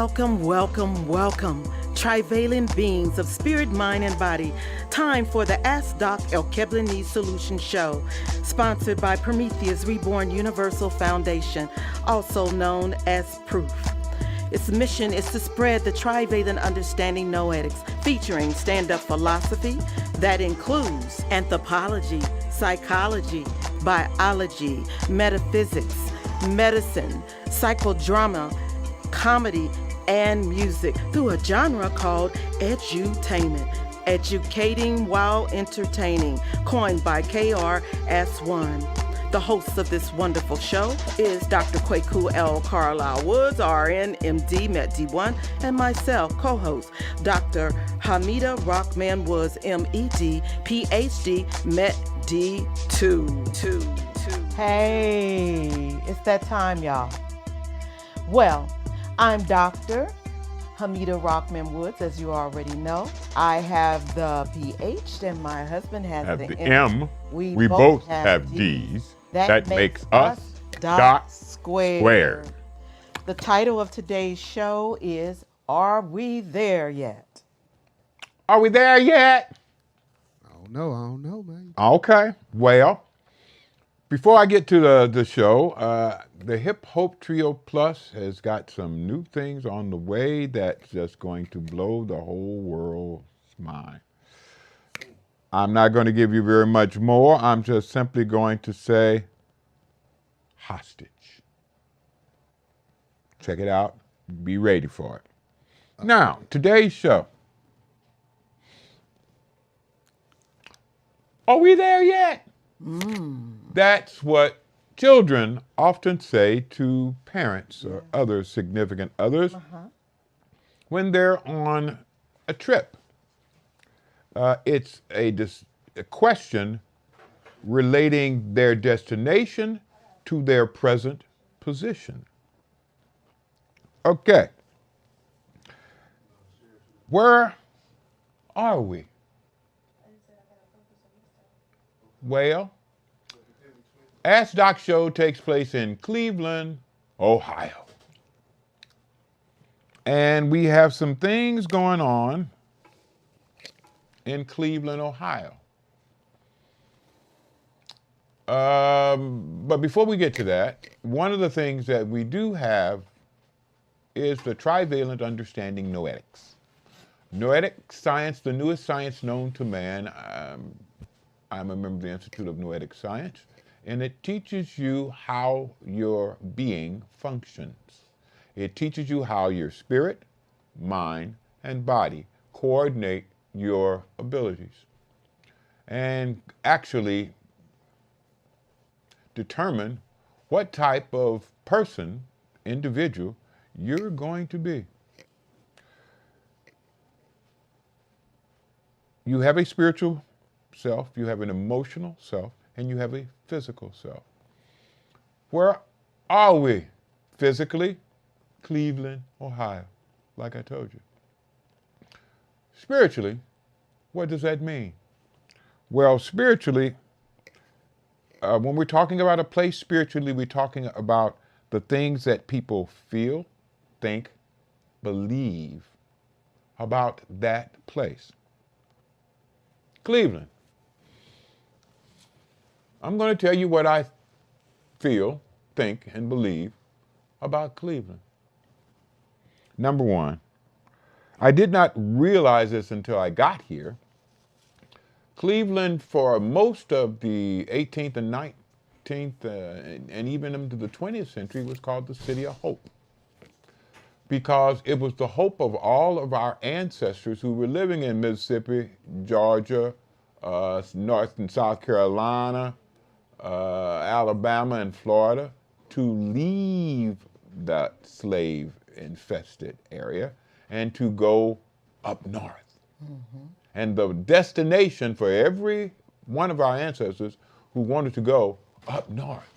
Welcome, welcome, welcome, trivalent beings of spirit, mind, and body. Time for the Ask Doc Alkebulanese Solutions show, sponsored by Prometheus Reborn Universal Foundation, also known as Proof. Its mission is to spread the trivalent understanding noetics, featuring stand-up philosophy that includes anthropology, psychology, biology, metaphysics, medicine, psychodrama, comedy, and music through a genre called edutainment, educating while entertaining, coined by KRS1. The host of this wonderful show is Dr. Kwaku L. Carlisle Woods, RN, MD, Met D1, and myself, co-host, Dr. Hamida Rockman Woods, MED, PhD, Met D2. Hey, it's that time, y'all. Well, I'm Dr. Hamida Rockman Woods, as you already know. I have the PH, and my husband has the M. We both have D's. That makes us Doc squared. The title of today's show is, Are We There Yet? Are we there yet? I don't know, man. Okay, well, before I get to the show, the Hip Hope Trio Plus has got some new things on the way that's just going to blow the whole world's mind. I'm not going to give you very much more. I'm just simply going to say, hostage. Check it out. Be ready for it. Now, today's show. Are we there yet? That's what children often say to parents or other significant others when they're on a trip. It's a question relating their destination to their present position. Okay. Where are we? Well, Ask Doc show takes place in Cleveland, Ohio. And we have some things going on in Cleveland, Ohio. But before we get to that, one of the things that we do have is the trivalent understanding noetics. Noetic science, the newest science known to man. I'm a member of the Institute of Noetic Science, and it teaches you how your being functions. It teaches you how your spirit, mind, and body coordinate your abilities and actually determine what type of person, individual, you're going to be. You have a spiritual self, you have an emotional self, and you have a physical self. Where are we physically? Cleveland, Ohio, like I told you. Spiritually, what does that mean? Well, spiritually, when we're talking about a place spiritually, we're talking about the things that people feel, think, believe about that place. Cleveland. I'm going to tell you what I feel, think, and believe about Cleveland. Number one, I did not realize this until I got here. Cleveland, for most of the 18th and 19th, and even into the 20th century, was called the City of Hope, because it was the hope of all of our ancestors who were living in Mississippi, Georgia, North and South Carolina, Alabama, and Florida, to leave that slave-infested area and to go up north. And the destination for every one of our ancestors who wanted to go up north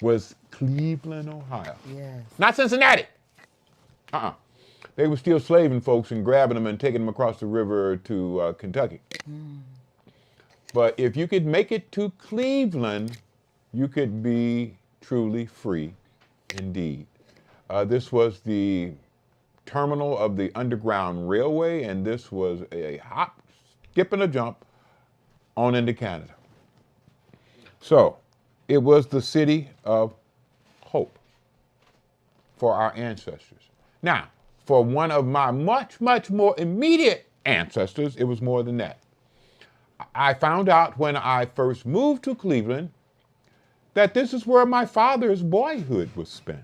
was Cleveland, Ohio. Yes. Not Cincinnati. They were still slaving folks and grabbing them and taking them across the river to Kentucky. But if you could make it to Cleveland, you could be truly free indeed. This was the terminal of the Underground Railway, and this was a hop, skip, and a jump on into Canada. So it was the city of hope for our ancestors. Now, for one of my much, much more immediate ancestors, it was more than that. I found out when I first moved to Cleveland that this is where my father's boyhood was spent.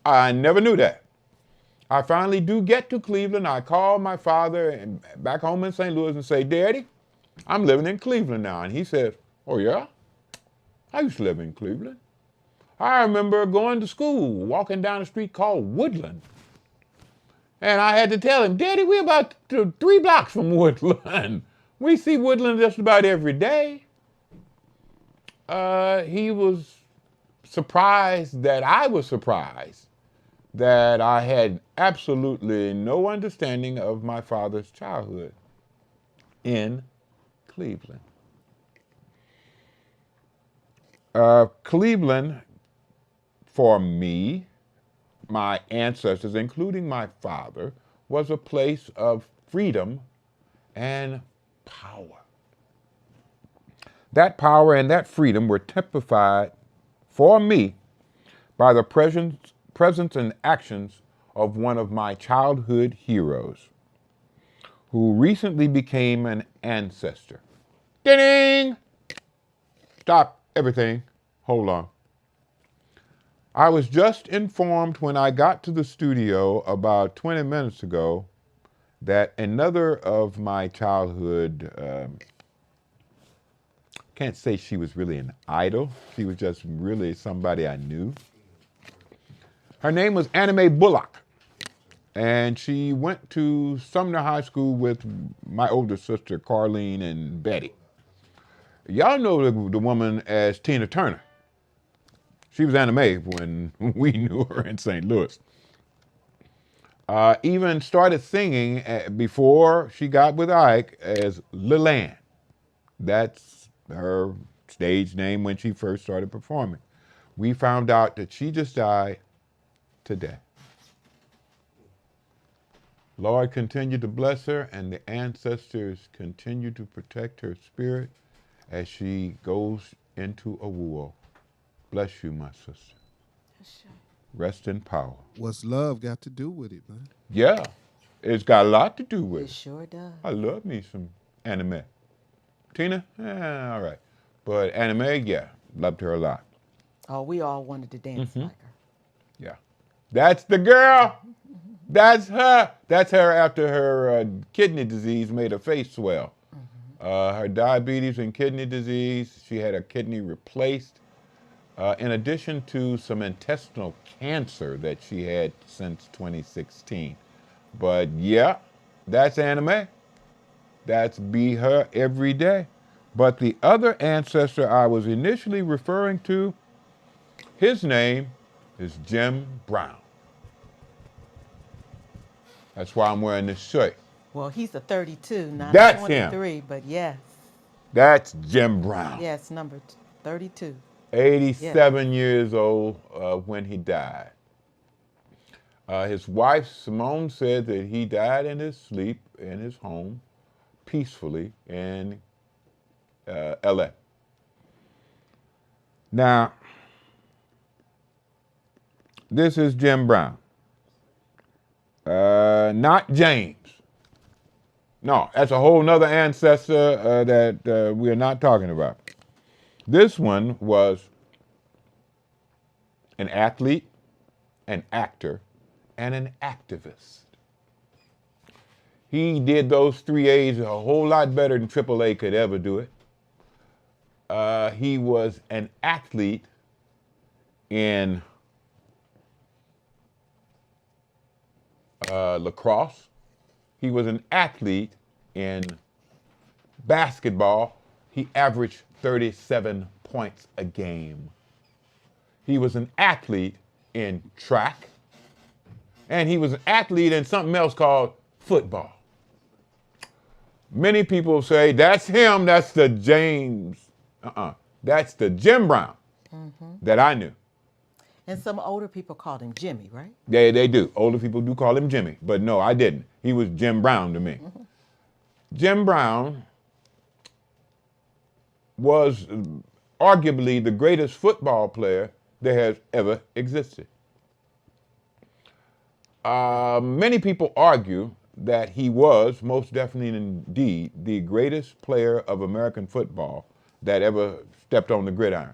I never knew that. I finally do get to Cleveland. I call my father and back home in St. Louis and say, Daddy, I'm living in Cleveland now. And he says, oh yeah? I used to live in Cleveland. I remember going to school, walking down a street called Woodland. And I had to tell him, Daddy, we're about 3 blocks from Woodland. We see Woodland just about every day. He was surprised that I was surprised that I had absolutely no understanding of my father's childhood in Cleveland. Cleveland, for me, my ancestors, including my father, was a place of freedom and power. That power and that freedom were typified for me by the presence and actions of one of my childhood heroes, who recently became an ancestor. Ding! Stop everything. Hold on. I was just informed when I got to the studio about 20 minutes ago that another of my childhood, can't say she was really an idol. She was just really somebody I knew. Her name was Anime Bullock, and she went to Sumner High School with my older sister, Carlene and Betty. Y'all know the woman as Tina Turner. She was anime when we knew her in St. Louis. Even started singing before she got with Ike as Lil Ann. That's her stage name when she first started performing. We found out that she just died today. Lord, continue to bless her, and the ancestors continue to protect her spirit as she goes into a war. Bless you, my sister. Rest in power. What's love got to do with it, man? Yeah, it's got a lot to do with it. It sure does. I love me some anime. Tina? All right. But anime, yeah, loved her a lot. Oh, we all wanted to dance like her. Yeah. That's the girl. That's her. That's her after her kidney disease made her face swell. Her diabetes and kidney disease, she had a kidney replaced. In addition to some intestinal cancer that she had since 2016. But yeah, that's anime. That's be her every day. But the other ancestor I was initially referring to, his name is Jim Brown. That's why I'm wearing this shirt. Well, he's a 32, not That's a 23, but yes. That's Jim Brown. Yes, number 32. 87 years old when he died. His wife, Simone, said that he died in his sleep in his home, peacefully in L.A. Now, this is Jim Brown. Not James. No, that's a whole nother ancestor that we're not talking about. This one was an athlete, an actor, and an activist. He did those 3 A's a whole lot better than AAA could ever do it. He was an athlete in lacrosse. He was an athlete in basketball. He averaged 37 points a game. He was an athlete in track. And he was an athlete in something else called football. Many people say, that's him, that's the James. That's the Jim Brown that I knew. And some older people called him Jimmy, right? They do. Older people do call him Jimmy, but no, I didn't. He was Jim Brown to me. Jim Brown was arguably the greatest football player that has ever existed. Many people argue that he was most definitely and indeed the greatest player of American football that ever stepped on the gridiron.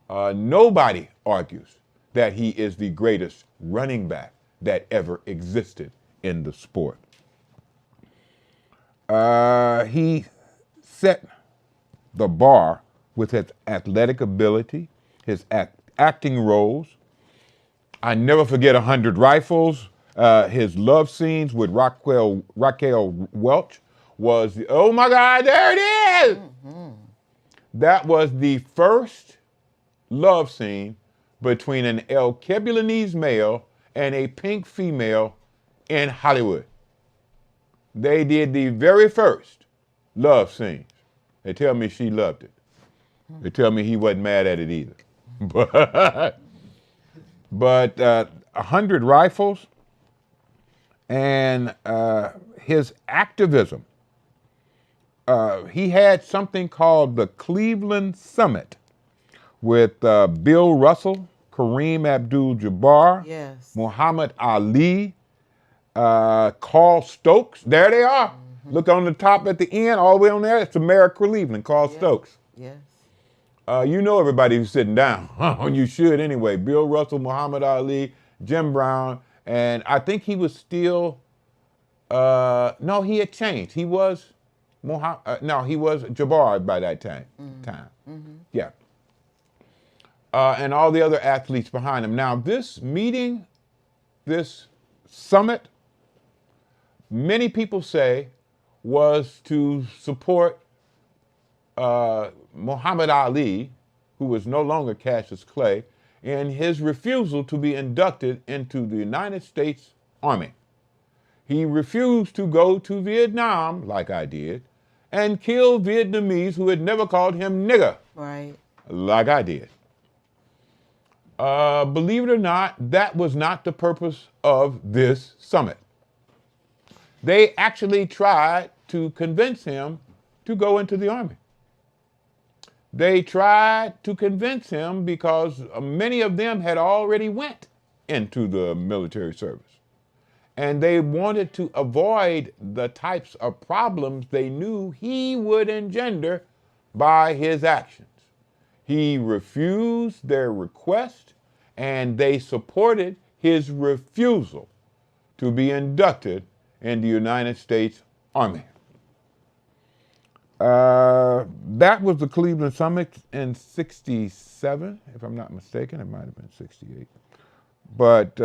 Nobody argues that he is the greatest running back that ever existed in the sport. He set the bar with his athletic ability, his acting roles. I never forget 100 Rifles. His love scenes with Raquel Welch was, oh my God, there it is! Mm-hmm. That was the first love scene between an Alkebulanese male and a pink female in Hollywood. They did the very first love scenes. They tell me she loved it. They tell me he wasn't mad at it either. But 100 Rifles and his activism. He had something called the Cleveland Summit with Bill Russell, Kareem Abdul-Jabbar, Yes. Muhammad Ali, Carl Stokes. There they are. Mm-hmm. Look on the top at the end, all the way on there. It's the mayor of Cleveland, Carl Stokes. Yes. You know everybody who's sitting down. You should anyway. Bill Russell, Muhammad Ali, Jim Brown, and I think he was still. No, he had changed. He was he was Jabbar by that time. Mm-hmm. Yeah. And all the other athletes behind him. Now, this meeting, this summit, many people say was to support Muhammad Ali, who was no longer Cassius Clay, in his refusal to be inducted into the United States Army. He refused to go to Vietnam, like I did, and kill Vietnamese who had never called him nigger, right, like I did. Believe it or not, that was not the purpose of this summit. They actually tried to convince him to go into the Army. They tried to convince him because many of them had already went into the military service. And they wanted to avoid the types of problems they knew he would engender by his actions. He refused their request, and they supported his refusal to be inducted in the United States Army. That was the Cleveland Summit in '67, if I'm not mistaken. It might have been '68. But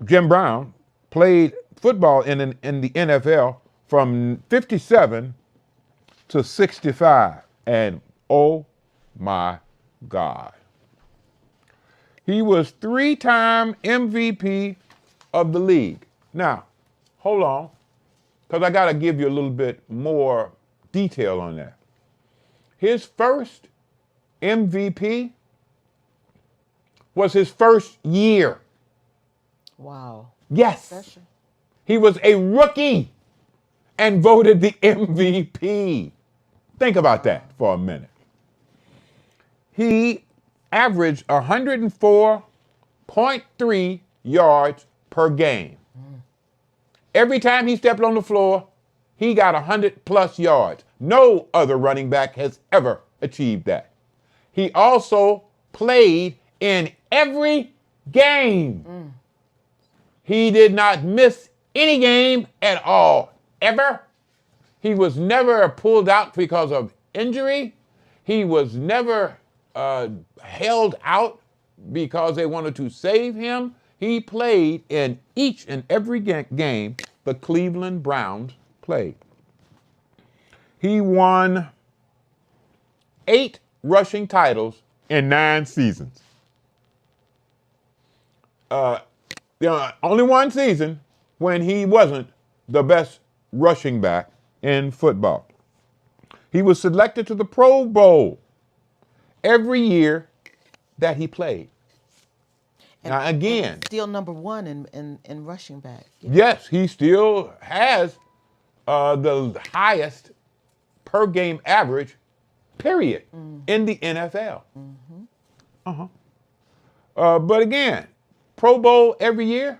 Jim Brown played football in the NFL from '57 to '65, and oh my God. He was 3-time MVP of the league. Now, hold on, because I got to give you a little bit more detail on that. His first MVP was his first year. Wow. Yes. He was a rookie and voted the MVP. Think about that for a minute. He averaged 104.3 yards per game. Every time he stepped on the floor, he got 100+ yards. No other running back has ever achieved that. He also played in every game. He did not miss any game at all, ever. He was never pulled out because of injury. He was never held out because they wanted to save him. He played in each and every game the Cleveland Browns played. He won 8 rushing titles in 9 seasons. Only one season when he wasn't the best rushing back in football. He was selected to the Pro Bowl every year that he played. Now, again, still number one in rushing back. Yeah. yes, he still has the highest per game average, period, in the NFL. But again, Pro Bowl every year,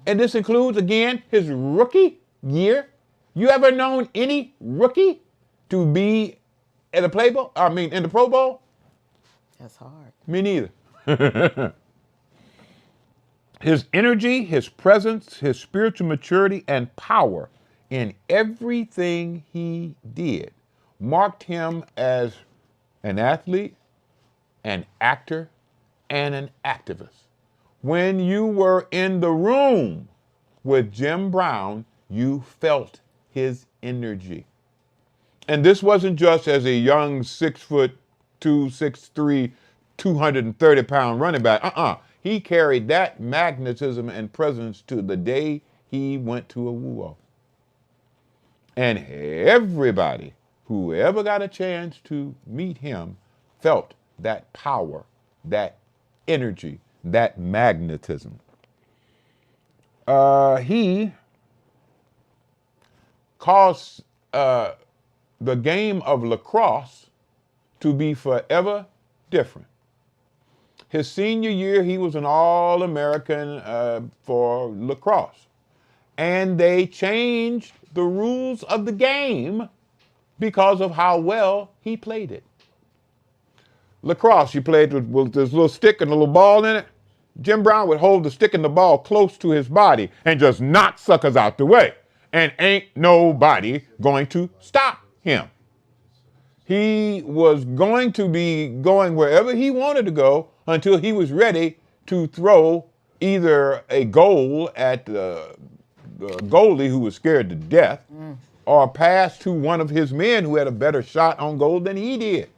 and this includes, again, his rookie year. You ever known any rookie to be at a Play Bowl? I mean, in the Pro Bowl? That's hard. Me neither. His energy, his presence, his spiritual maturity, and power in everything he did marked him as an athlete, an actor, and an activist. When you were in the room with Jim Brown, you felt his energy. And this wasn't just as a young 6'2", 6'3", 230-pound running back. He carried that magnetism and presence to the day he went to a Y.O.U. And everybody who ever got a chance to meet him felt that power, that energy, that magnetism. He caused the game of lacrosse to be forever different. His senior year, he was an All-American for lacrosse. And they changed the rules of the game because of how well he played it. Lacrosse, you played with this little stick and a little ball in it. Jim Brown would hold the stick and the ball close to his body and just knock suckers out the way. And ain't nobody going to stop him. He was going to be going wherever he wanted to go until he was ready to throw either a goal at the goalie who was scared to death or a pass to one of his men who had a better shot on goal than he did.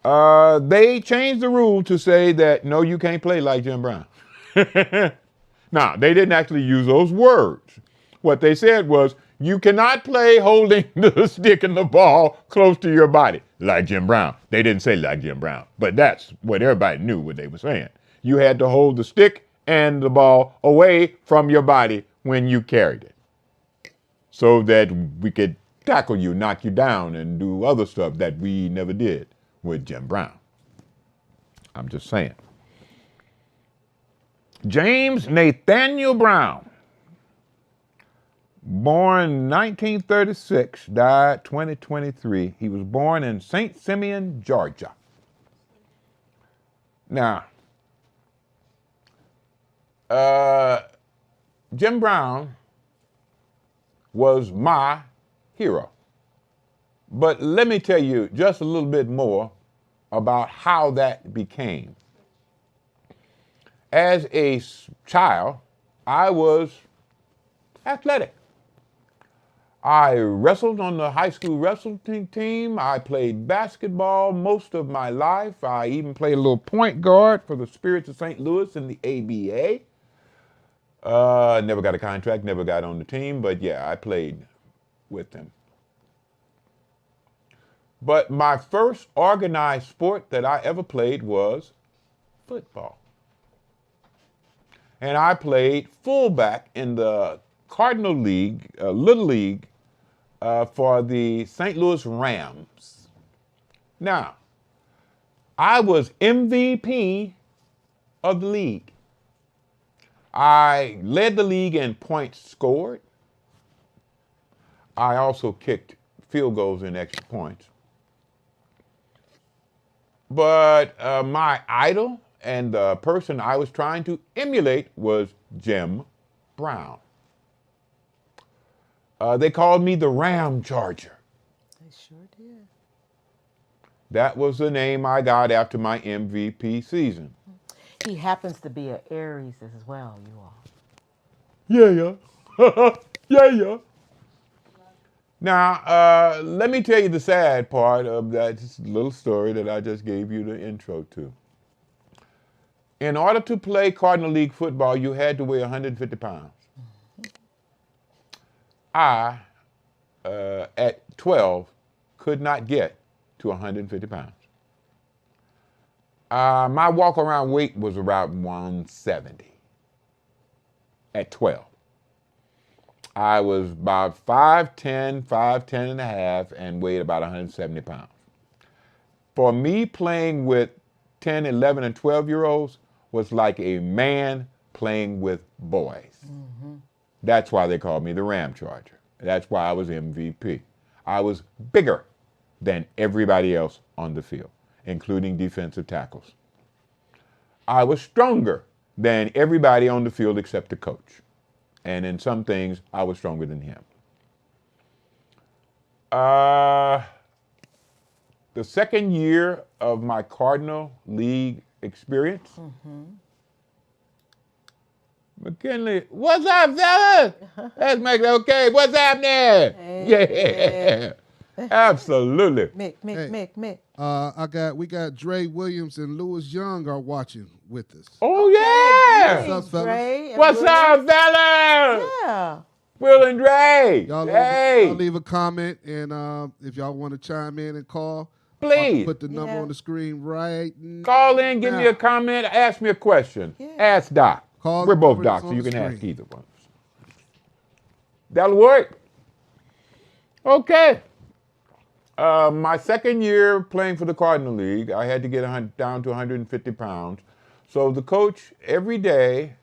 They changed the rule to say that, no, you can't play like Jim Brown. Now, they didn't actually use those words. What they said was, you cannot play holding the stick and the ball close to your body like Jim Brown. They didn't say like Jim Brown, but that's what everybody knew what they were saying. You had to hold the stick and the ball away from your body when you carried it so that we could tackle you, knock you down, and do other stuff that we never did with Jim Brown. I'm just saying. James Nathaniel Brown, born 1936, died 2023. He was born in St. Simeon, Georgia. Now, Jim Brown was my hero. But let me tell you just a little bit more about how that became. As a child, I was athletic. I wrestled on the high school wrestling team. I played basketball most of my life. I even played a little point guard for the Spirits of St. Louis in the ABA. Never got a contract, never got on the team, but yeah, I played with them. But my first organized sport that I ever played was football. And I played fullback in the Cardinal League, Little League, for the St. Louis Rams. Now, I was MVP of the league. I led the league in points scored. I also kicked field goals and extra points. But my idol and the person I was trying to emulate was Jim Brown. They called me the Ram Charger. They sure did. That was the name I got after my MVP season. He happens to be an Aries as well, you all. Yeah. Yeah. Now, let me tell you the sad part of that little story that I just gave you the intro to. In order to play Cardinal League football, you had to weigh 150 pounds. I, at 12, could not get to 150 pounds. My walk-around weight was around 170 at 12. I was about 5'10", 5'10 and a half, and weighed about 170 pounds. For me, playing with 10, 11, and 12-year-olds was like a man playing with boys. Mm-hmm. That's why they called me the Ram Charger. That's why I was MVP. I was bigger than everybody else on the field, including defensive tackles. I was stronger than everybody on the field except the coach. And in some things, I was stronger than him. The second year of my Cardinal League experience, McKinley, what's up, fellas? Let's make it okay. What's happening? Hey. Yeah, absolutely. Mick. We got Dre Williams and Lewis Young are watching with us. Oh, yeah. What's up, fellas? Dre and What's Will. up, fellas? Yeah. Will and Dre. Y'all leave a comment, and if y'all want to chime in and call, Please. put the number on the screen right now. Call in, give me a comment, ask me a question. Yeah. Ask Doc. Call We're the both number Docs, that's so on you the can ask screen. either one. That'll work. Okay. My second year playing for the Cardinal League, I had to get down to 150 pounds. So the coach every day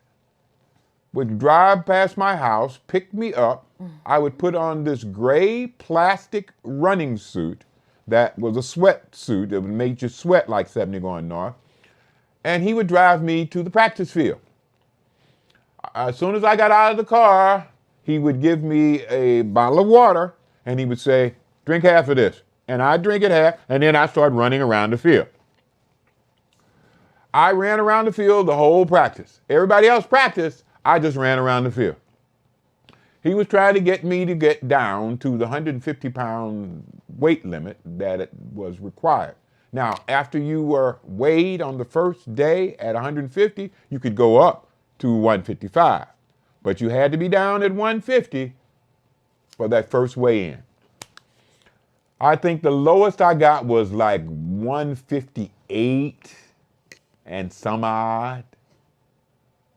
would drive past my house, pick me up. I would put on this gray plastic running suit that was a sweat suit that would make you sweat like 70 going north. And he would drive me to the practice field. As soon as I got out of the car, he would give me a bottle of water and he would say, drink half of this. And I'd drink it half, and then I'd start running around the field. I ran around the field the whole practice. Everybody else practiced, I just ran around the field. He was trying to get me to get down to the 150-pound weight limit that it was required. Now, after you were weighed on the first day at 150, you could go up to 155. But you had to be down at 150 for that first weigh-in. I think the lowest I got was like 158 and some odd.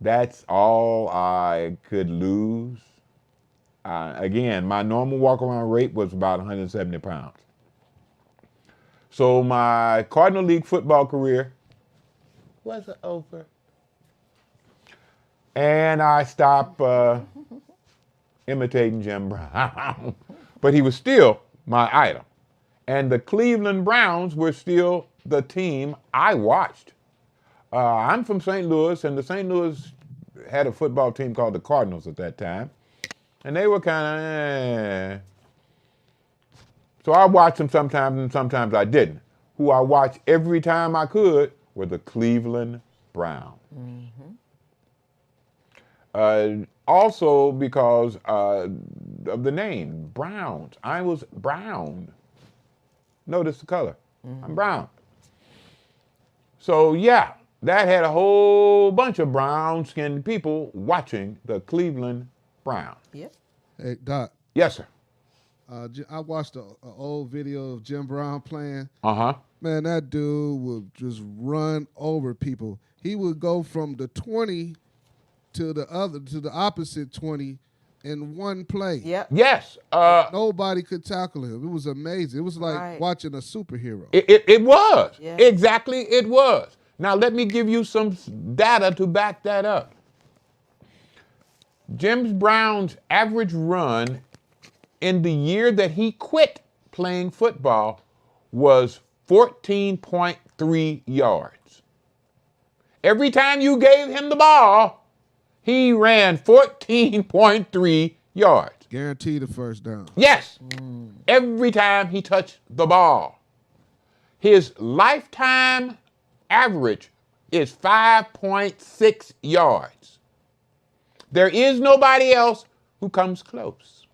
That's all I could lose. Again, my normal walk-around rate was about 170 pounds. So my Cardinal League football career was over. And I stopped imitating Jim Brown. But he was still my idol. And the Cleveland Browns were still the team I watched. I'm from St. Louis, and the St. Louis had a football team called the Cardinals at that time. And they were kind of, So I watched them sometimes, and sometimes I didn't. Who I watched every time I could were the Cleveland Browns. Also because of the name, Browns. I was brown. Notice the color. I'm brown. So yeah, that had a whole bunch of brown-skinned people watching the Cleveland Browns. Yep. Hey, Doc. Yes, sir. I watched an old video of Jim Brown playing. Uh-huh. Man, that dude would just run over people. He would go from the 20 to the opposite 20 in one play. Yep. Yes. Nobody could tackle him. It was amazing. It was like Right. watching a superhero. It was. Yeah. Exactly, it was. Now, let me give you some data to back that up. Jim Brown's average run in the year that he quit playing football was 14.3 yards. Every time you gave him the ball, he ran 14.3 yards. Guaranteed a first down. Yes, every time he touched the ball. His lifetime average is 5.6 yards. There is nobody else who comes close.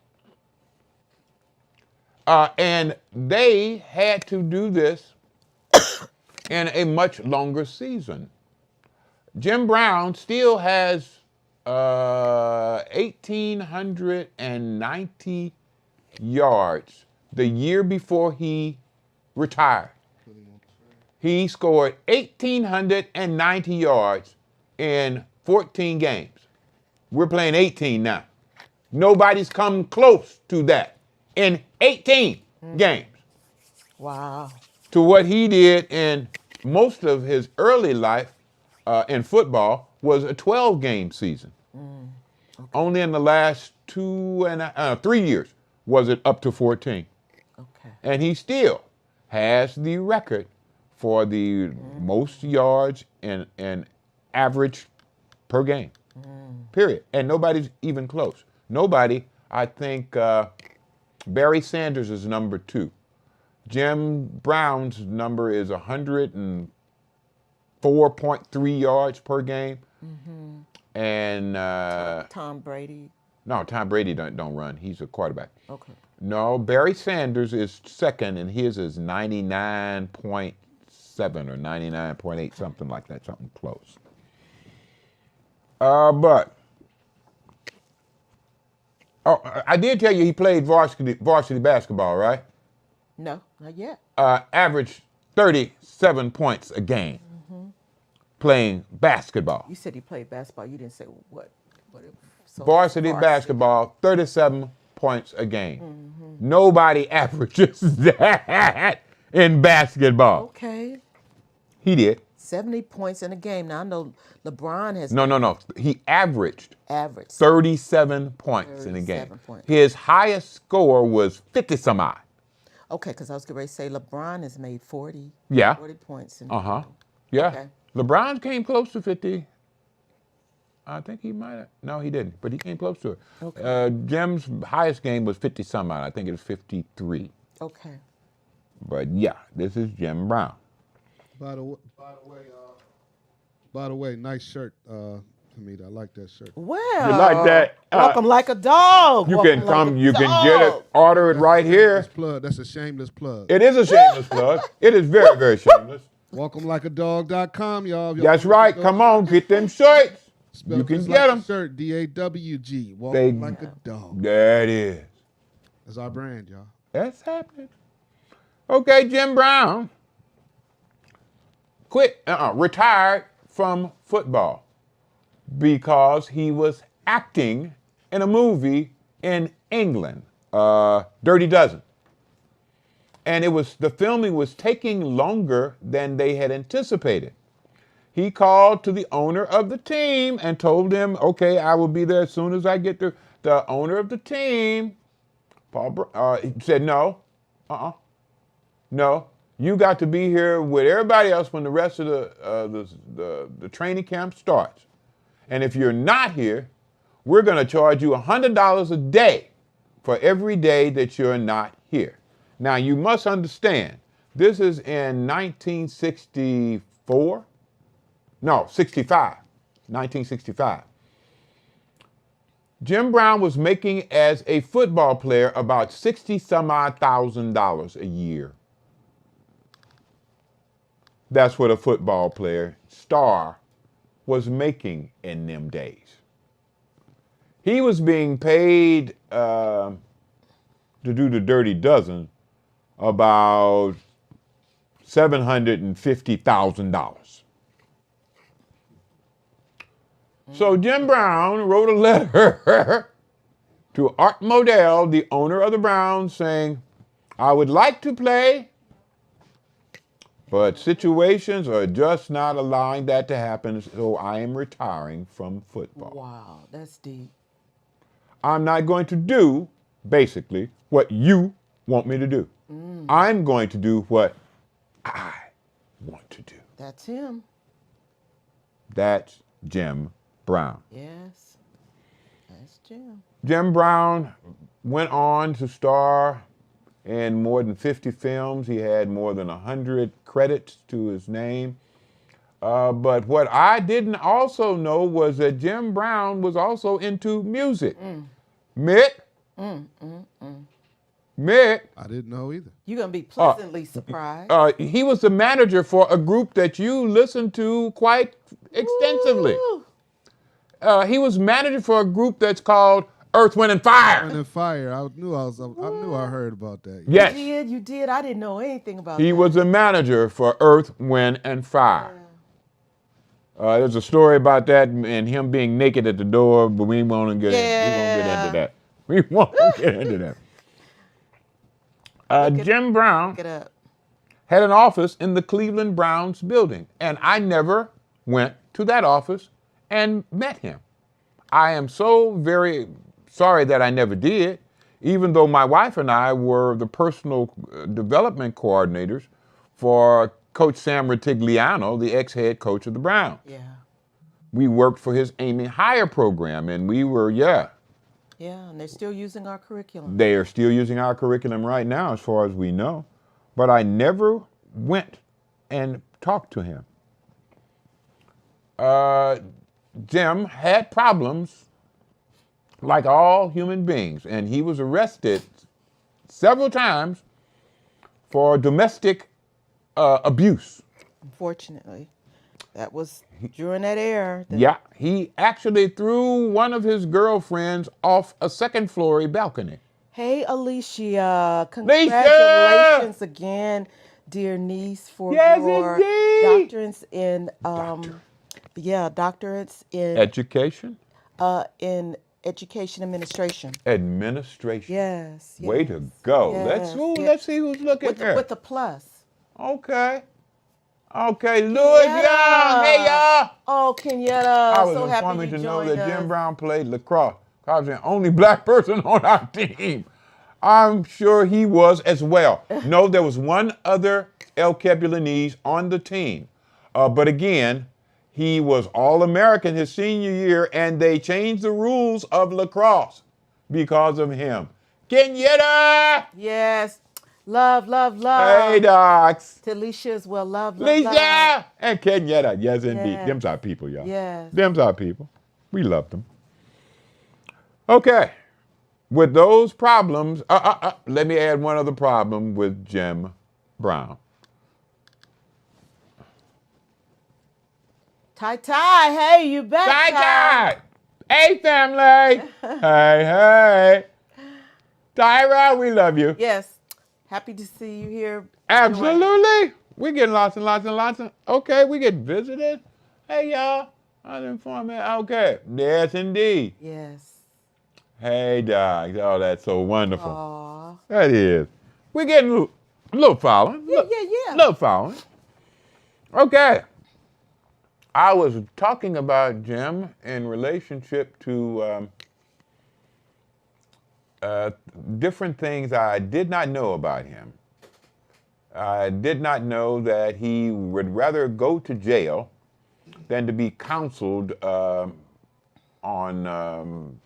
And they had to do this in a much longer season. Jim Brown still has 1,890 yards the year before he retired. He scored 1,890 yards in 14 games. We're playing 18 now. Nobody's come close to that in 18 games Wow. to what he did in most of his early life in football was a 12-game season. Only in the last 3 years was it up to 14. Okay. And he still has the record for the most yards in average per game, period. And nobody's even close. Nobody, I think Barry Sanders is number 2. Jim Brown's number is 104.3 yards per game. And Tom Brady. no, Tom Brady don't run. He's a quarterback. Okay. No, Barry Sanders is second, and his is 99.7 or 99.8, something like that, something close. But I did tell you he played varsity basketball, right? No, not yet. Averaged 37 points a game playing basketball. You said he played basketball. You didn't say what it so Varsity basketball, 37 points a game. Nobody averages that in basketball. Okay. He did. 70 points in a game. Now I know LeBron has No. He averaged average 37 points in a game. 37 points. His highest score was 50 some odd. Okay, because I was getting ready to say LeBron has made 40. Yeah. 40 points. Yeah. Okay. LeBron came close to 50. I think he might have. No, he didn't, but he came close to it. Okay. Jim's highest game was 50 some odd. I think it was 53. Okay. But yeah, this is Jim Brown. By the way, nice shirt, Hamida. I like that shirt. Well, You like that? Welcome like a dog. You Welcome can like come, a you can dog. get it, order it right here. Plug. That's a shameless plug. It is a shameless plug. It is very, very shameless. WelcomeLikeADog.com, y'all. That's right. Come on, get them shirts. You can get them. Shirt, DAWG. Welcome like a dog. That is. That's our brand, y'all. That's happening. Okay, Jim Brown retired from football because he was acting in a movie in England, Dirty Dozen. And the filming was taking longer than they had anticipated. He called to the owner of the team and told him, okay, I will be there as soon as I get there. The owner of the team, he said, no, no, you got to be here with everybody else when the rest of the training camp starts. And if you're not here, we're going to charge you $100 a day for every day that you're not here. Now, you must understand, this is in 1965. 1965. Jim Brown was making as a football player about $60,000 a year. That's what a football player, star, was making in them days. He was being paid to do the Dirty Dozen about $750,000. So Jim Brown wrote a letter to Art Modell, the owner of the Browns, saying, I would like to play, but situations are just not allowing that to happen, so I am retiring from football. Wow, that's deep. I'm not going to do, basically, what you want me to do. I'm going to do what I want to do. That's him. That's Jim Brown. Yes, that's Jim. Jim Brown went on to star in more than 50 films. He had more than 100 credits to his name. But what I didn't also know was that Jim Brown was also into music. Mitt? Mitt? I didn't know either. You're going to be pleasantly surprised. He was the manager for a group that you listened to quite extensively. Ooh. He was manager for a group that's called Earth, Wind, and Fire. And Fire. I knew I heard about that. Yes. You did. I didn't know anything about He that. was the manager for Earth, Wind, and Fire. Yeah. There's a story about that and him being naked at the door, but we won't get into that. We won't get into that. Jim Brown Look it up. had an office in the Cleveland Browns building, and I never went to that office and met him. I am so very sorry that I never did, even though my wife and I were the personal development coordinators for Coach Sam Ratigliano, the ex-head coach of the Browns. Yeah. We worked for his Aiming Higher program, and we were, Yeah, and they're still using our curriculum. they are still using our curriculum right now, as far as we know. But I never went and talked to him. Jim had problems like all human beings, and he was arrested several times for domestic abuse. Unfortunately, that was during that era. Yeah, he actually threw one of his girlfriends off a second-floor balcony. Hey, Alicia, congratulations again, dear niece, for Yes, your indeed. doctorates in doctorates in education administration. Administration. Yes. Way to go. Yes, Let's see who's looking here. with a plus. Okay, Louis Young. Hey, y'all. Oh, Kenyatta. I was so happy informed you to know joined that Jim us. Brown played lacrosse. I was the only black person on our team. I'm sure he was as well. No, there was one other Alkebulanese on the team. But again, he was All-American his senior year, and they changed the rules of lacrosse because of him. Kenyatta! Yes. Love. Hey, Docs. To Alicia as well. Love. Lisa! And Kenyatta. Yes, indeed. Yes. Them's our people, y'all. Yes. Them's our people. We love them. Okay. With those problems, let me add one other problem with Jim Brown. Ty, hey, you back? Ty! Hey, family! hey. Tyra, we love you. Yes. Happy to see you here. Absolutely. We get lots and lots. Okay, we get visited. Hey, y'all. I was informed. Okay. Yes, indeed. Yes. Hey, Doc. Oh, that's so wonderful. Aw. That is. We're getting a little following. Yeah. Little following. Okay. I was talking about Jim in relationship to different things I did not know about him. I did not know that he would rather go to jail than to be counseled on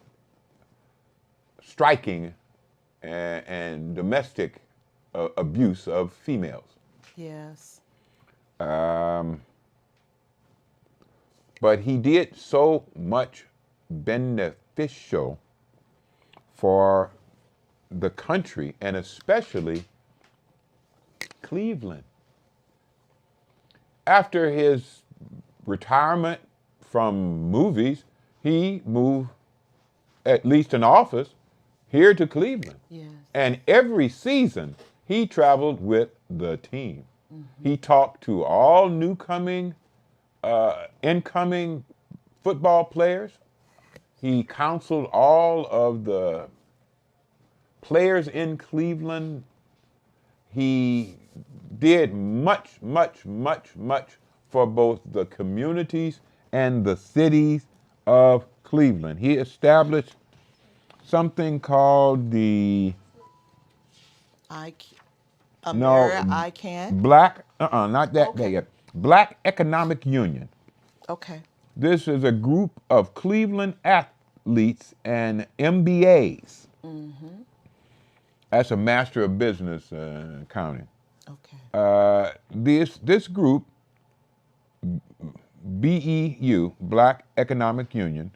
striking and domestic abuse of females. Yes. But he did so much beneficial for the country and especially Cleveland. After his retirement from movies, he moved, at least in office, here to Cleveland. Yes. And every season, he traveled with the team. Mm-hmm. He talked to all incoming football players. He counseled all of the players in Cleveland. He did much for both the communities and the cities of Cleveland. He established something called the Black, not that Okay. yet. Black Economic Union. Okay. This is a group of Cleveland athletes and MBAs. Mm-hmm. That's a Master of Business Accounting. Okay. This group, BEU, Black Economic Union,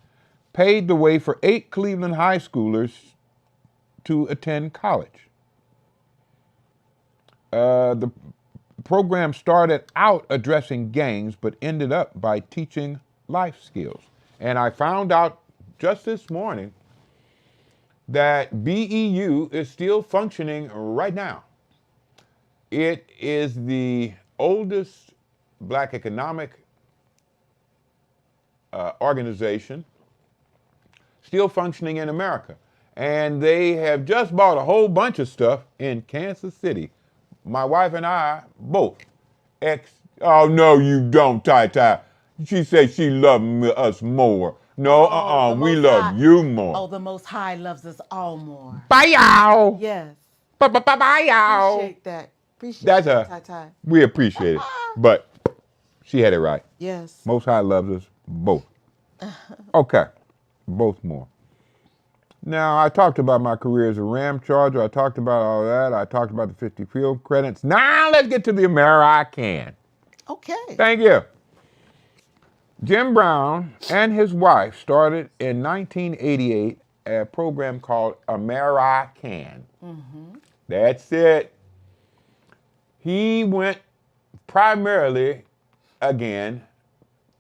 paved the way for 8 Cleveland high schoolers to attend college. The program started out addressing gangs, but ended up by teaching life skills. And I found out just this morning that BEU is still functioning right now. It is the oldest black economic organization still functioning in America. And they have just bought a whole bunch of stuff in Kansas City. My wife and I both oh, no, you don't, Ty. She said she loved us more. No, The we Most love High- you more. Oh, the Most High loves us all more. Bye, y'all. Yes. Bye, y'all. Appreciate that. Appreciate That's that, Ty. we appreciate it. But she had it right. Yes. Most High loves us both. Okay, both more. Now, I talked about my career as a Ram Charger. I talked about all that. I talked about the 50 field credits. Now, let's get to the American. Okay. Thank you. Jim Brown and his wife started in 1988 a program called American. That's it. He went primarily, again,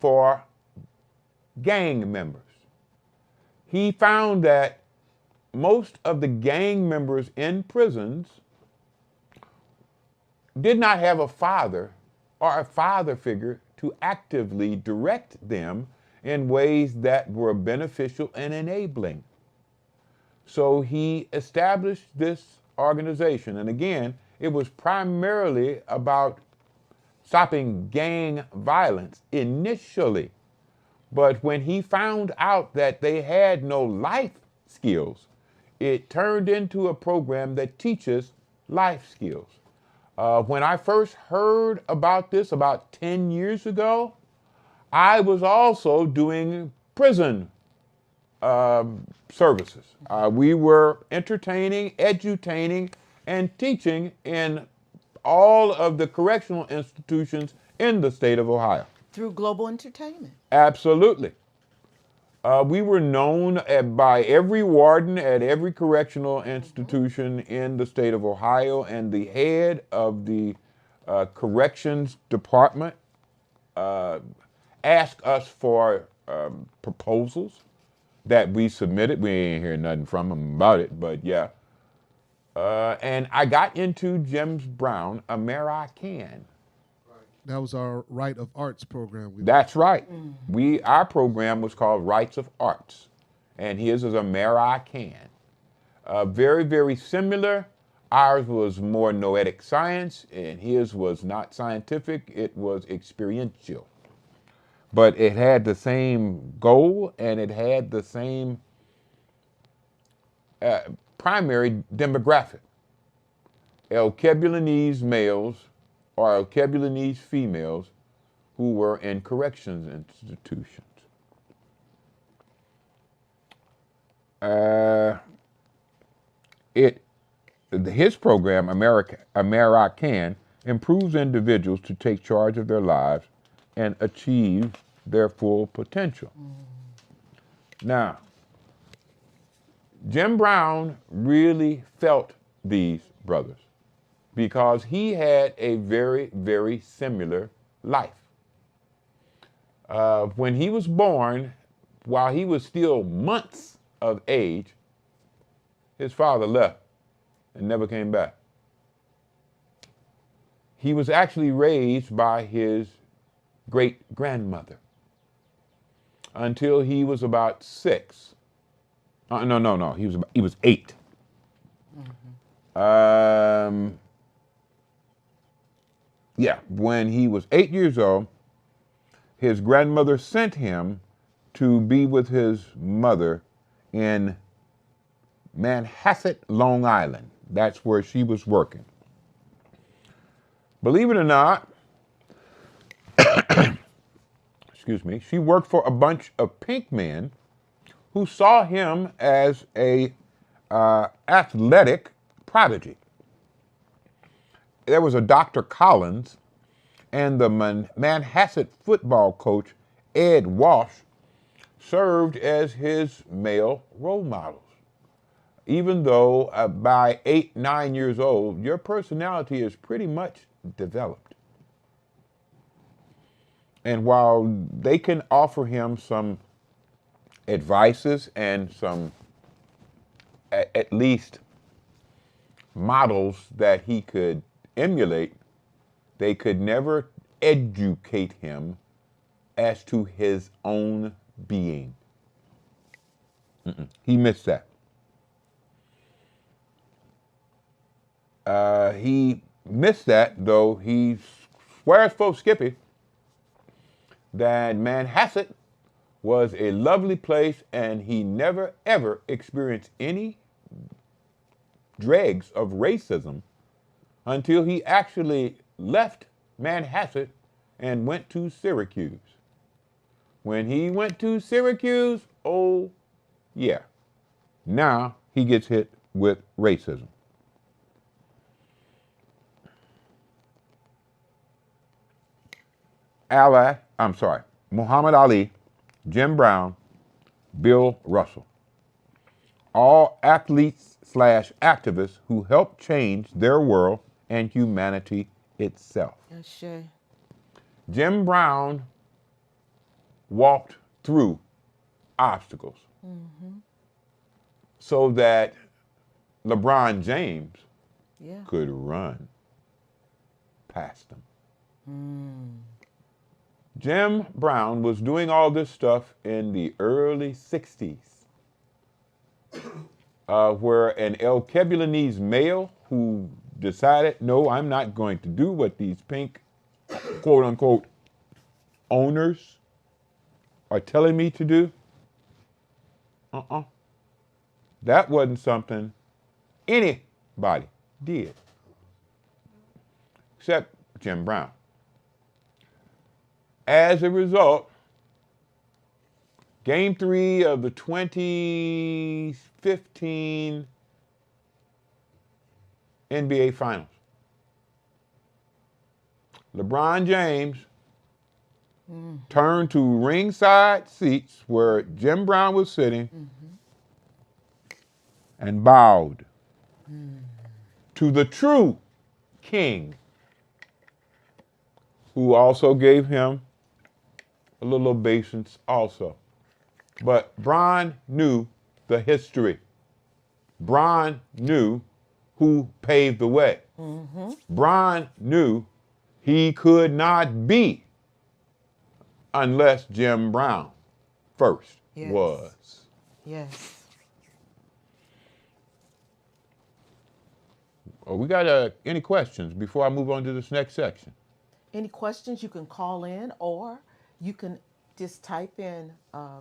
for gang members. He found that most of the gang members in prisons did not have a father or a father figure to actively direct them in ways that were beneficial and enabling. So he established this organization. And again, it was primarily about stopping gang violence initially. But when he found out that they had no life skills, it turned into a program that teaches life skills. When I first heard about this about 10 years ago, I was also doing prison services. We were entertaining, edutaining, and teaching in all of the correctional institutions in the state of Ohio. Through global entertainment. Absolutely. We were known by every warden at every correctional institution in the state of Ohio, and the head of the corrections department asked us for proposals that we submitted. We ain't hear nothing from them about it, but yeah. And I got into James Brown American. That was our Right of Arts program. That's right. Our program was called Rights of Arts, and his is American. Very, very similar. Ours was more noetic science, and his was not scientific. It was experiential. But it had the same goal, and it had the same primary demographic. Alkebulanese males or Alkebulanese females who were in corrections institutions. His program, American, improves individuals to take charge of their lives and achieve their full potential. Now, Jim Brown really felt these brothers because he had a very, very similar life. When he was born, while he was still months of age, his father left and never came back. He was actually raised by his great-grandmother until he was about 6. No. He was 8. When he was 8 years old, his grandmother sent him to be with his mother in Manhasset, Long Island. That's where she was working. Believe it or not, excuse me, she worked for a bunch of pink men who saw him as a athletic prodigy. There was a Dr. Collins and the Manhasset football coach, Ed Walsh, served as his male role models. Even though by 8, 9 years old, your personality is pretty much developed. And while they can offer him some advices and some at least models that he could emulate, they could never educate him as to his own being. He missed that. He missed that, though he swears for Skippy that Manhasset was a lovely place and he never ever experienced any dregs of racism until he actually left Manhasset and went to Syracuse. When he went to Syracuse, oh yeah, now he gets hit with racism. Muhammad Ali, Jim Brown, Bill Russell. All athletes/activists who helped change their world and humanity itself. Yes, sure. Jim Brown walked through obstacles so that LeBron James could run past them. Jim Brown was doing all this stuff in the early 60s, where an Alkebulanese male who decided, no, I'm not going to do what these pink, quote unquote, owners are telling me to do. That wasn't something anybody did, except Jim Brown. As a result, Game 3 of the 2015 NBA Finals, LeBron James turned to ringside seats where Jim Brown was sitting and bowed to the true king, who also gave him a little obeisance also. But Bron knew the history. Bron knew who paved the way. Bron knew he could not be unless Jim Brown first was. Yes. We got any questions before I move on to this next section? Any questions, you can call in or you can just type in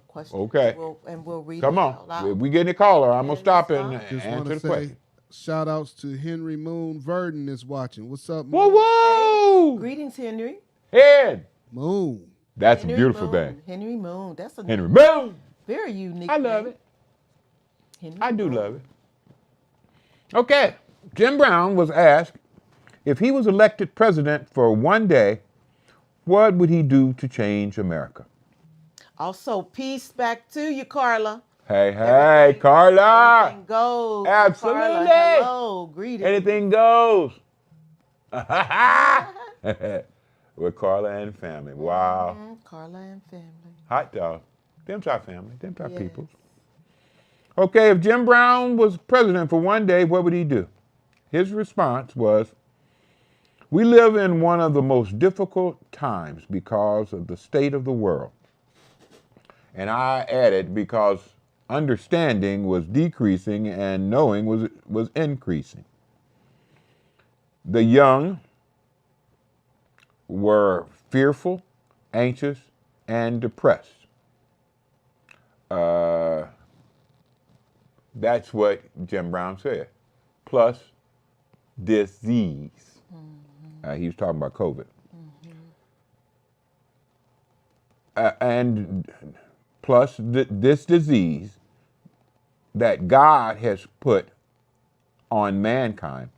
questions. Okay. And we'll read Come it on. out loud. If we get a caller, I'm going to stop and Just want answer to the say question. shout outs to Henry Moon Verdon is watching. What's up, Moon? Whoa, whoa! Greetings, Henry. Head. Moon. That's Henry a beautiful Moon. thing. Henry Moon. That's a Henry Moon. very unique I love name. it. Henry I do Moon. love it. Okay. Jim Brown was asked if he was elected president for one day, what would he do to change America? Also, peace back to you, Carla. Hey, Carla. Anything goes. Absolutely. Carla, hello, greetings. Anything goes. With Carla and family. Wow. Carla and family. Hot dog. Them's our family. Them's our Yes. people. Okay, if Jim Brown was president for one day, what would he do? His response was, we live in one of the most difficult times because of the state of the world. And I added, because understanding was decreasing and knowing was increasing. The young were fearful, anxious, and depressed. That's what Jim Brown said. Plus disease. He was talking about COVID. And plus this disease that God has put on mankind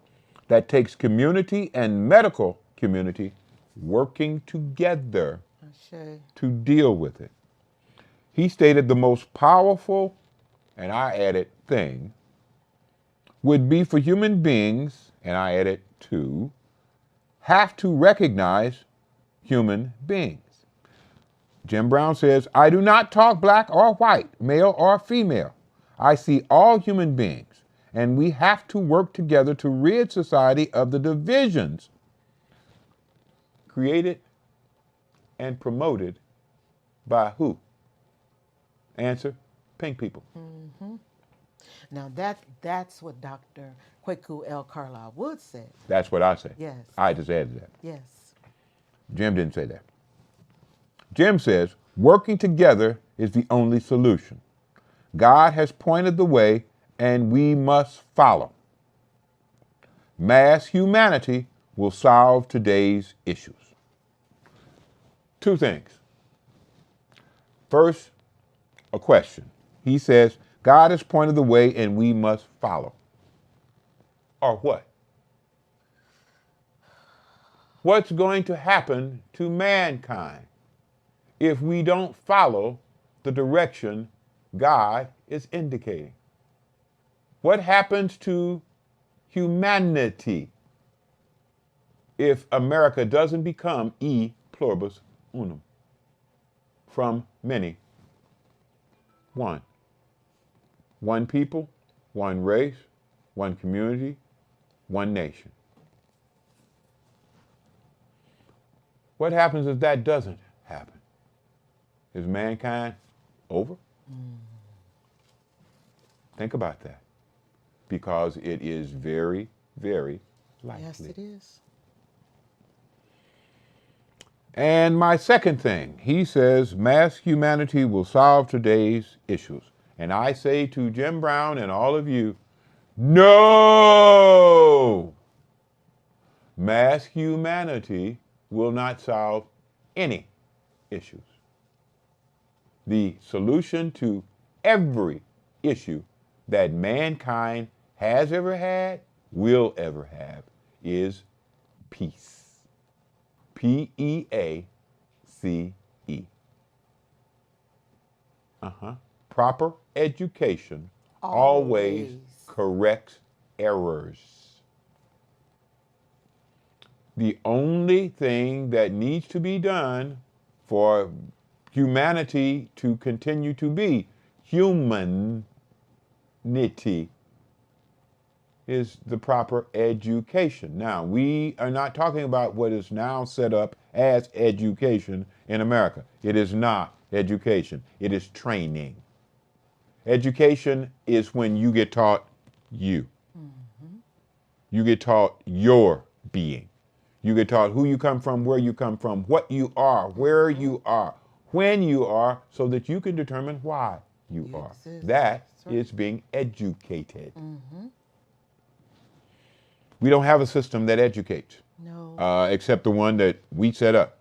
that takes community and medical community working together to deal with it. He stated the most powerful, and I added, thing would be for human beings, and I added to, have to recognize human beings. Jim Brown says, I do not talk black or white, male or female. I see all human beings, and we have to work together to rid society of the divisions created and promoted by who? Answer, pink people. Now that's what Dr. Kwaku L. Carlisle Wood said. That's what I say. Yes. I just added that. Yes. Jim didn't say that. Jim says, working together is the only solution. God has pointed the way and we must follow. Mass humanity will solve today's issues. Two things. First, a question. He says, God has pointed the way and we must follow. Or what? What's going to happen to mankind if we don't follow the direction God is indicating? What happens to humanity if America doesn't become e pluribus unum? From many, one. One people, one race, one community, one nation. What happens if that doesn't happen? Is mankind over? Think about that. Because it is very, very likely. Yes, it is. And my second thing, he says mass humanity will solve today's issues. And I say to Jim Brown and all of you, no! Mass humanity will not solve any issues. The solution to every issue that mankind has ever had, will ever have, is peace. Peace. Proper education always corrects errors. The only thing that needs to be done for humanity to continue to be humanity is the proper education. Now, we are not talking about what is now set up as education in America. It is not education. It is training. Education is when you get taught you. You get taught your being. You get taught who you come from, where you come from, what you are, where you are, when you are, so that you can determine why you are. That is being educated. We don't have a system that educates. No. Except the one that we set up.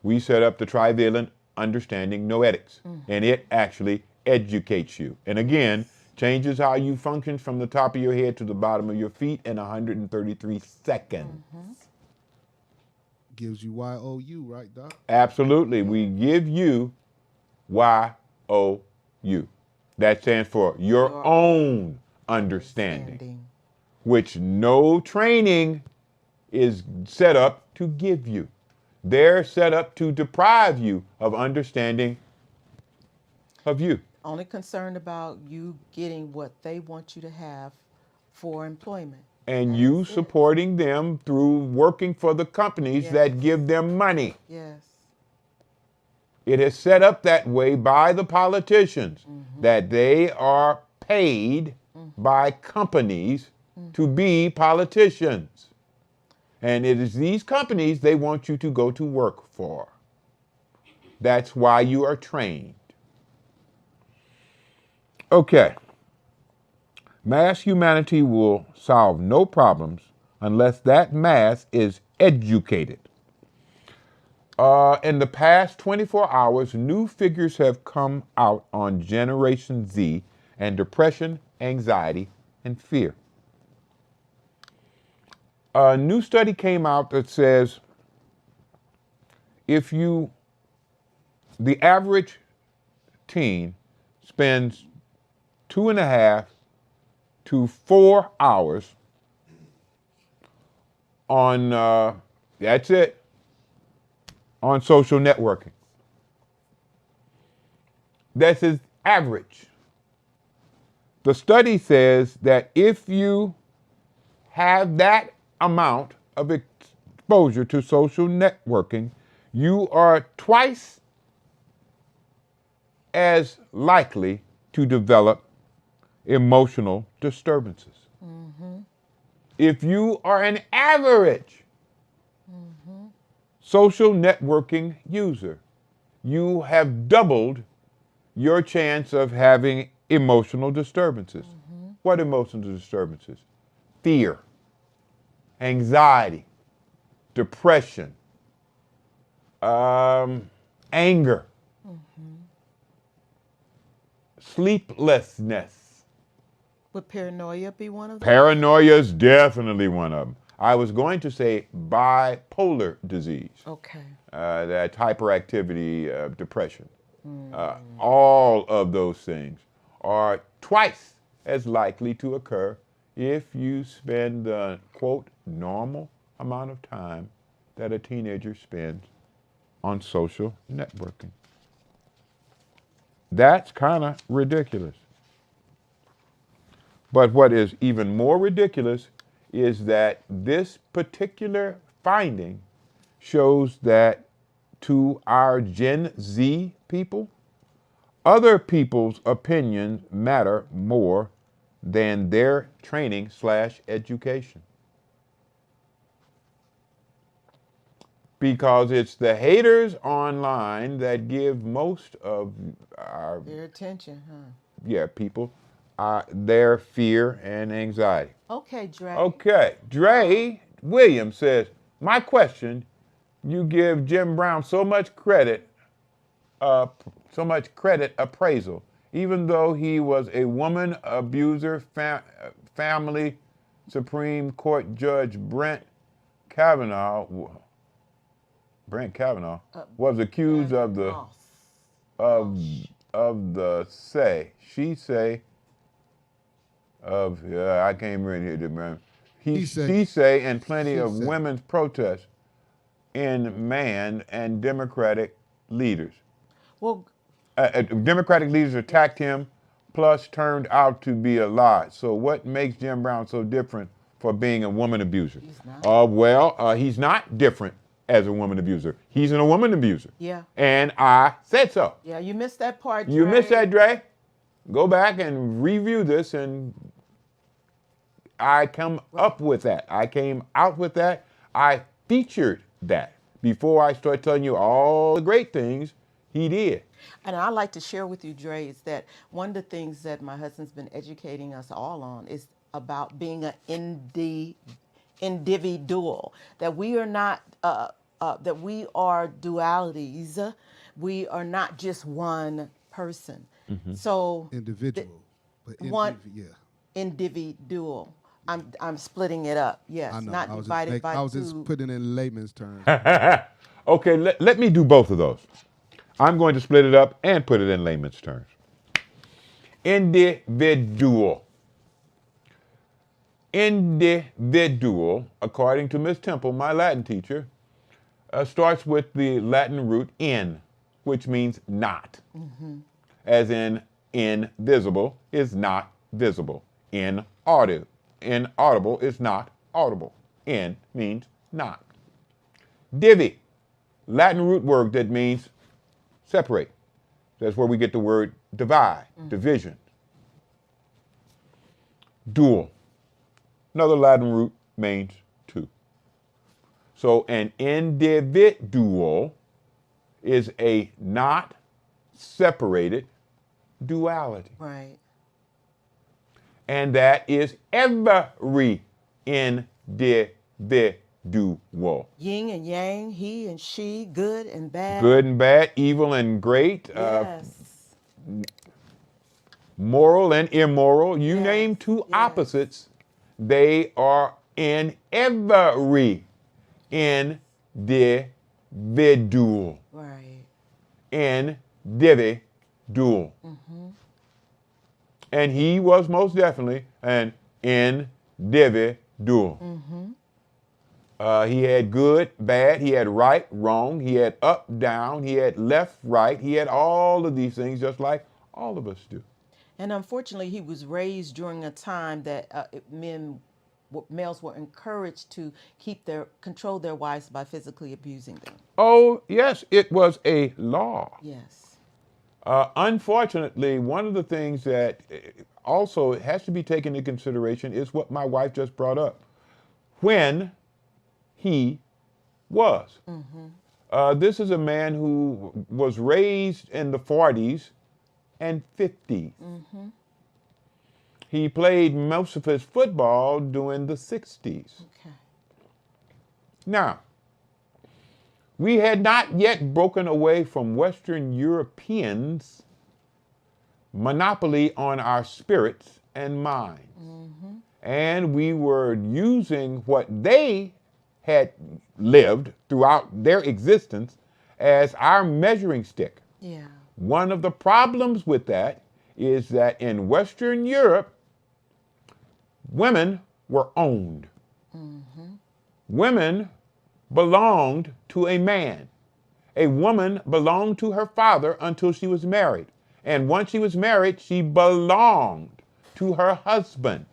We set up the trivalent understanding noetics, and it actually educates you. And again, changes how you function from the top of your head to the bottom of your feet in 133 seconds. Gives you Y.O.U, right, Doc? Absolutely. We give you Y.O.U. That stands for your own understanding, which no training is set up to give you. They're set up to deprive you of understanding of you. Only concerned about you getting what they want you to have for employment. And you supporting them through working for the companies that give them money. Yes. It is set up that way by the politicians, that they are paid by companies to be politicians. And it is these companies they want you to go to work for. That's why you are trained. Okay. Mass humanity will solve no problems unless that mass is educated. In the past 24 hours, new figures have come out on Generation Z and depression, anxiety, and fear. A new study came out that says the average teen spends 2.5 to 4 hours on, that's it, on social networking. That's his average. The study says that if you have that amount of exposure to social networking, you are twice as likely to develop emotional disturbances. If you are an average social networking user, you have doubled your chance of having emotional disturbances. What emotional disturbances? Fear, anxiety, depression, anger, sleeplessness. Would paranoia be one of them? Paranoia is definitely one of them. I was going to say bipolar disease. Okay. That hyperactivity, depression. All of those things are twice as likely to occur if you spend the, quote, normal amount of time that a teenager spends on social networking. That's kind of ridiculous. But what is even more ridiculous is that this particular finding shows that to our Gen Z people, other people's opinions matter more than their training/education. Because it's the haters online that give most of our Their attention, people their fear and anxiety. Okay, Dre. Okay, Dre Williams says, my question, you give Jim Brown so much credit appraisal, even though he was a woman abuser, family Supreme Court Judge Brett Kavanaugh was accused of the I can't remember. She say, and plenty of women's protests in man and Democratic leaders. Well, Democratic leaders attacked him, plus turned out to be a lie. So what makes Jim Brown so different for being a woman abuser? He's not. He's not different as a woman abuser. He's a woman abuser. Yeah. And I said so. Yeah, you missed that part, Dre. You missed that, Dre? Go back and review this, and I come up with that. I came out with that. I featured that before I start telling you all the great things he did. And I'd like to share with you, Dre, is that one of the things that my husband's been educating us all on is about being an individual, that we are not, that we are dualities. We are not just one person. So individual, but individual. I'm splitting it up. Yes, I know. not divided by two. I was just putting it in layman's terms. Okay, let me do both of those. I'm going to split it up and put it in layman's terms. Individual. Individual, according to Miss Temple, my Latin teacher, starts with the Latin root in, which means not. As in invisible is not visible. Inaudible is not audible. In means not. Divi, Latin root word that means separate. That's where we get the word divide, division. Dual, another Latin root means two. So an individual is a not separated duality. Right. And that is every individual. Yin and yang, he and she, good and bad. Good and bad, evil and great, Yes. moral and immoral. You Yes, name two yes. opposites, they are in every individual. Right. Individual. And he was most definitely an individual. He had good, bad, he had right, wrong, he had up, down, he had left, right, he had all of these things just like all of us do. And unfortunately, he was raised during a time that males were encouraged to control their wives by physically abusing them. Oh, yes, it was a law. Yes. Unfortunately, one of the things that also has to be taken into consideration is what my wife just brought up. When he was. This is a man who was raised in the 40s and 50s. He played most of his football during the 60s. Okay. Now, we had not yet broken away from Western Europeans' monopoly on our spirits and minds. And we were using what they had lived throughout their existence as our measuring stick. Yeah. One of the problems with that is that in Western Europe, women were owned. Women belonged to a man. A woman belonged to her father until she was married. And once she was married, she belonged to her husband.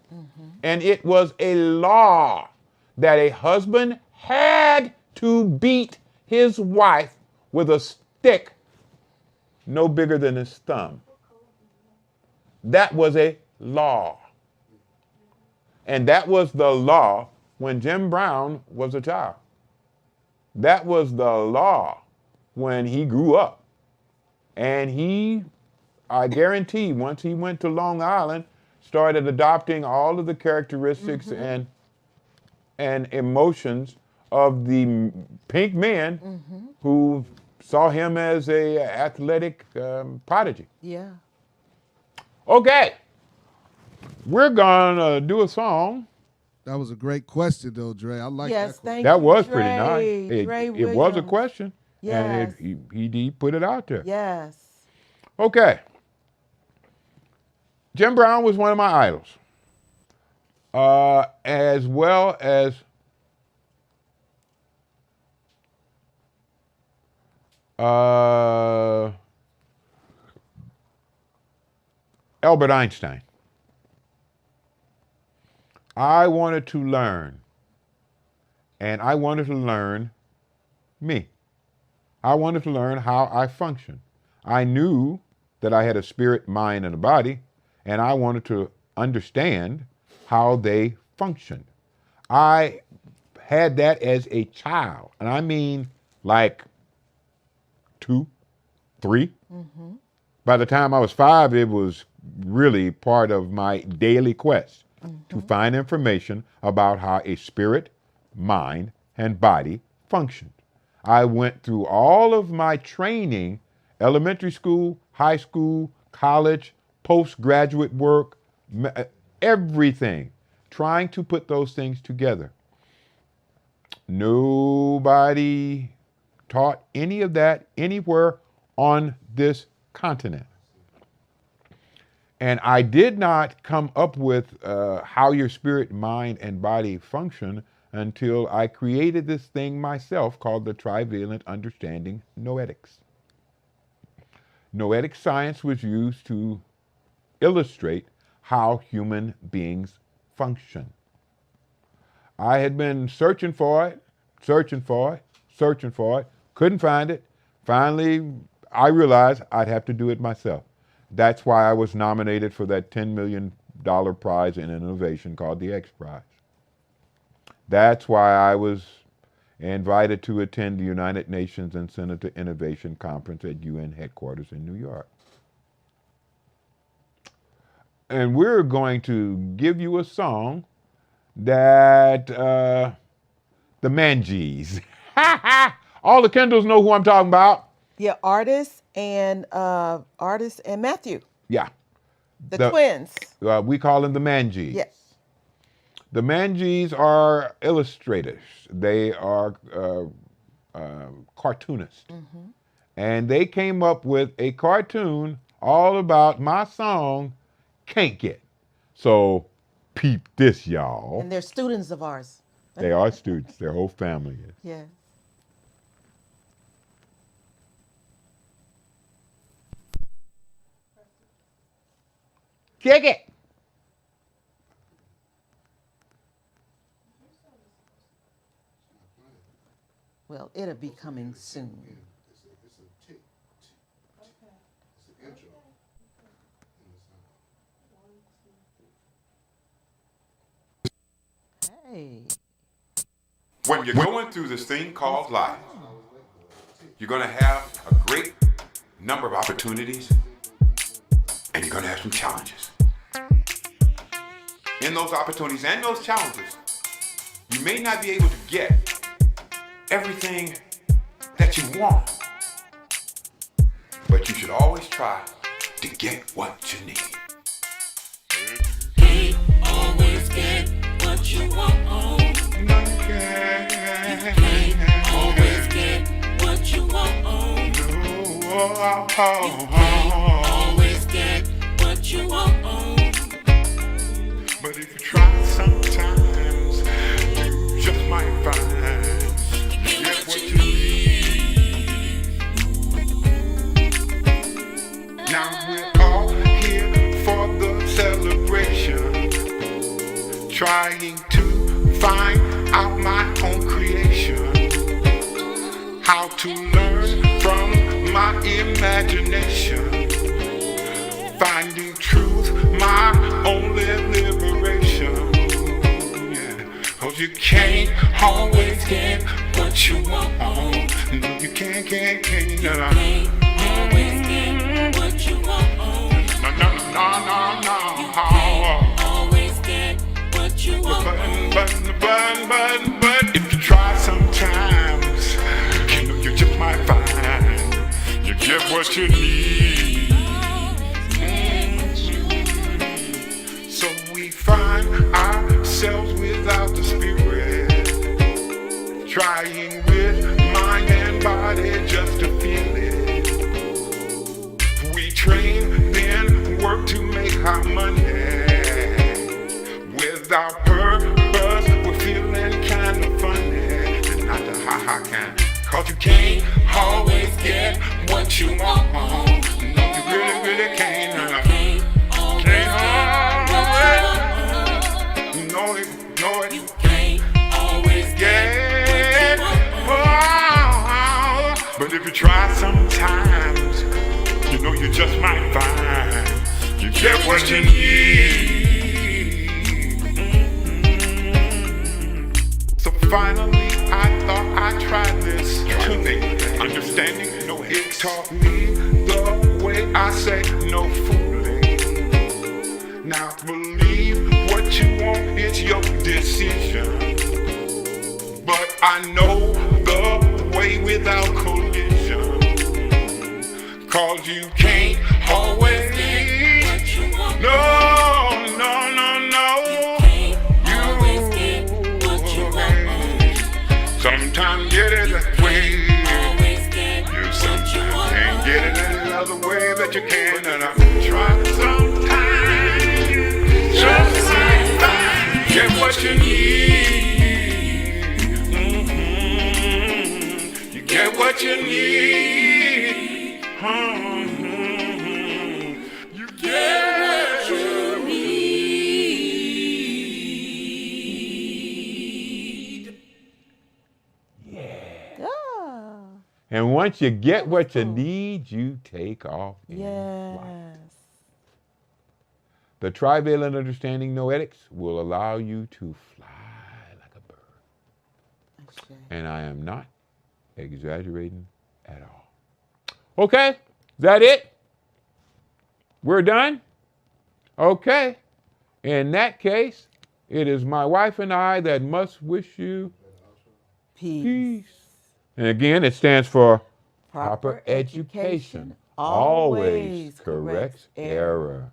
And it was a law that a husband had to beat his wife with a stick no bigger than his thumb. That was a law. And that was the law when Jim Brown was a child. That was the law when he grew up. And he, I guarantee, once he went to Long Island, started adopting all of the characteristics and emotions of the pink men who saw him as a athletic prodigy. Yeah. Okay, we're gonna do a song. That was a great question, though, Dre. I like Yes, that. thank That you, was Dre. pretty nice. Dre It was a Williams. question, Yes. and he put it out there. Yes. Okay, Jim Brown was one of my idols, as well as Albert Einstein. I wanted to learn, and I wanted to learn me. I wanted to learn how I function. I knew that I had a spirit, mind, and a body, and I wanted to understand how they functioned. I had that as a child, and I mean like 2, 3. By the time I was 5, it was really part of my daily quest to find information about how a spirit, mind, and body functioned. I went through all of my training, elementary school, high school, college, postgraduate work, everything, trying to put those things together. Nobody taught any of that anywhere on this continent. And I did not come up with how your spirit, mind, and body function until I created this thing myself called the Trivalent Understanding Noetics. Noetic science was used to illustrate how human beings function. I had been searching for it, couldn't find it. Finally, I realized I'd have to do it myself. That's why I was nominated for that $10 million prize in innovation called the X Prize. That's why I was invited to attend the United Nations and Senator Innovation Conference at UN headquarters in New York. And we're going to give you a song that the Manjees. All the Kendalls know who I'm talking about. Yeah, Artist and Matthew, Yeah. the twins. We call them the Manjees. Yes. The Manjees are illustrators. They are cartoonists. And they came up with a cartoon all about my song, Can't Get. So peep this, y'all. And they're students of ours. They are students. Their whole family is. Yes. Kick it. Well, it'll be coming soon. Hey. When you're going through this thing called life, you're going to have a great number of opportunities, and you're going to have some challenges. In those opportunities and those challenges, you may not be able to get everything that you want, but you should always try to get what you need. Can't always get what you want. No, you can't. You can't always get what you want. No. You can't always get what you want. But if you try sometimes, you just might find you get what you need. Now we're all here for the celebration, trying to find out my own creation, how to learn from my imagination, finding truth, my only liberation. Yeah. 'Cause you can't always get what you want. No, you can't. Can't always get what you want. No. You can't always get what you want. But if you try sometimes, you know you just might find you get what you need. So we find ourselves without the spirit, trying with mind and body just to feel it. We train, then work to make our money. Without purpose, we're feeling kind of funny, and not the ha-ha kind. 'Cause you can't always get what you want. No, you really can't. Can't always get what you want. No, You can't always get what you want. but if you try sometimes, you know you just might find you get what you need. So finally, I thought I'd try this tuning, understanding. No, it taught me the way I say no fooling. Now believe what you want, it's your decision. But I know the way without collision. 'Cause you can't always Get what you want. no. Can't always get what you want. Sometimes get it that way. Always get You what you sometimes want. can't get it any other way that you can. And I'm trying sometimes. Just sometimes get what you need. You get what you need. You get what you need. Yeah. And once you get what you need, you take off. in flight. Yes. The trivalent understanding noetics will allow you to fly like a bird. Okay. And I am not exaggerating at all. Okay, is that it? We're done? Okay. In that case, it is my wife and I that must wish you Peace. peace. And again, it stands for proper education always corrects error.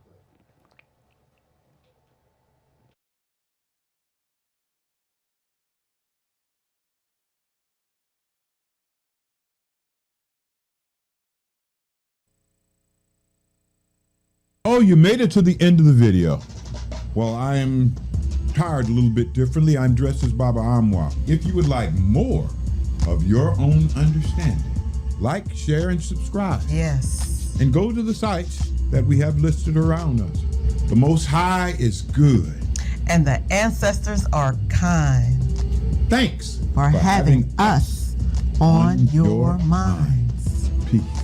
Oh, you made it to the end of the video. Well, I am tired a little bit differently. I'm dressed as Baba Amwa. If you would like more of your own understanding, like, share, and subscribe. Yes. And go to the sites that we have listed around us. The Most High is good. And the ancestors are kind. Thanks For having us on your minds. Peace.